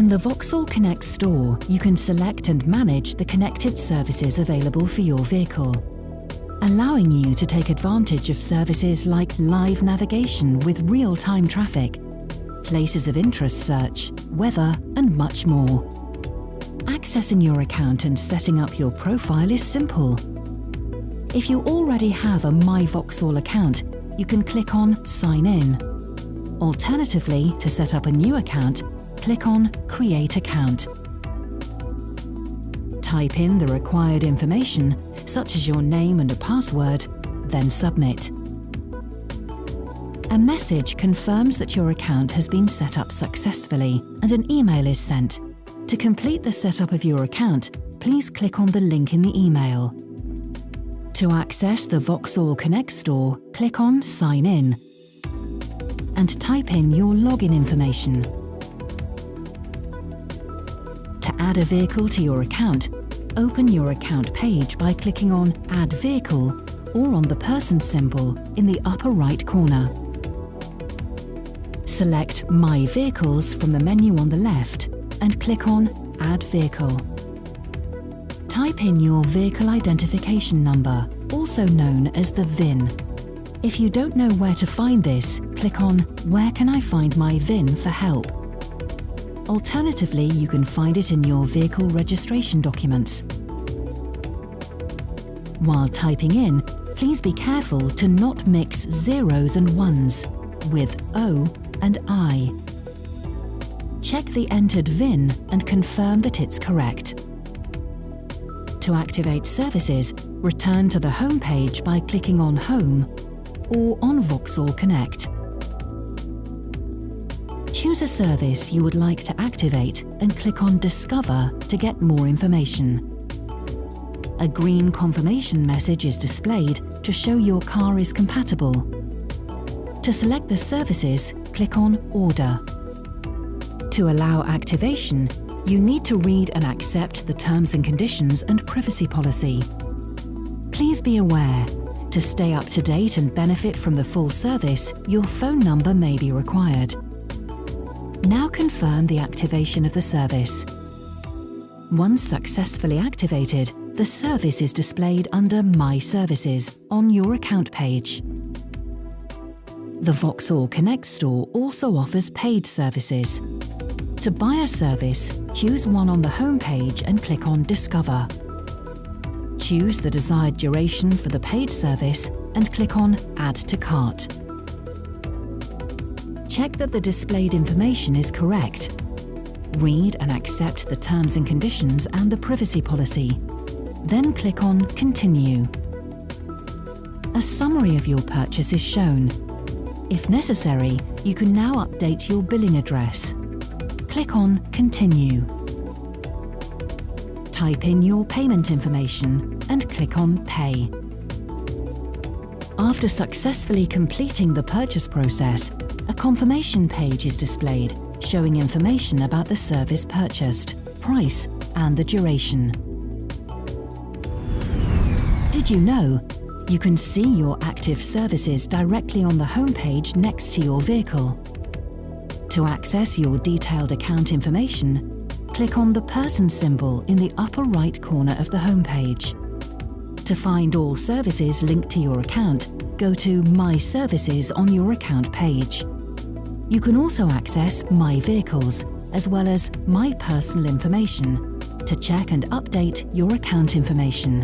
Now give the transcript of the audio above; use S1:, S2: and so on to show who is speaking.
S1: the Vauxhall Connect Store, you can select and manage the connected services available for your vehicle, allowing you to take advantage of services like live navigation with real-time traffic, places of interest search, weather, and much more. Accessing your account and setting up your profile is simple. If you already have a My Vauxhall account, you can click on Sign In. Alternatively, to set up a new account, click on Create Account. Type in the required information, such as your name and a password, then submit. A message confirms that your account has been set up successfully, and an email is sent. To complete the setup of your account, please click on the link in the email. To access the Vauxhall Connect Store, click on Sign In and type in your login information. To add a vehicle to your account, open your account page by clicking on Add Vehicle or on the person symbol in the upper right corner. Select My Vehicles from the menu on the left and click on Add Vehicle. Type in your vehicle identification number, also known as the VIN. If you don't know where to find this, click on Where can I find my VIN for help? Alternatively, you can find it in your vehicle registration documents. While typing in, please be careful to not mix zeros and ones with O and I. Check the entered VIN and confirm that it's correct. To activate services, return to the home page by clicking on Home or on Vauxhall Connect. Choose a service you would like to activate and click on Discover to get more information. A green confirmation message is displayed to show your car is compatible. To select the services, click on Order. To allow activation, you need to read and accept the terms and conditions and privacy policy. Please be aware, to stay up to date and benefit from the full service, your phone number may be required. Now confirm the activation of the service. Once successfully activated, the service is displayed under My Services on your account page. The Vauxhall Connect Store also offers paid services. To buy a service, choose one on the home page and click on Discover. Choose the desired duration for the paid service and click on Add to Cart. Check that the displayed information is correct. Read and accept the terms and conditions and the privacy policy. Then click on Continue. A summary of your purchase is shown. If necessary, you can now update your billing address. Click on Continue. Type in your payment information and click on Pay. After successfully completing the purchase process, a confirmation page is displayed showing information about the service purchased, price, and the duration. Did you know you can see your active services directly on the home page next to your vehicle? To access your detailed account information, click on the person symbol in the upper right corner of the home page. To find all services linked to your account, go to My Services on your account page. You can also access My Vehicles, as well as My Personal Information, to check and update your account information.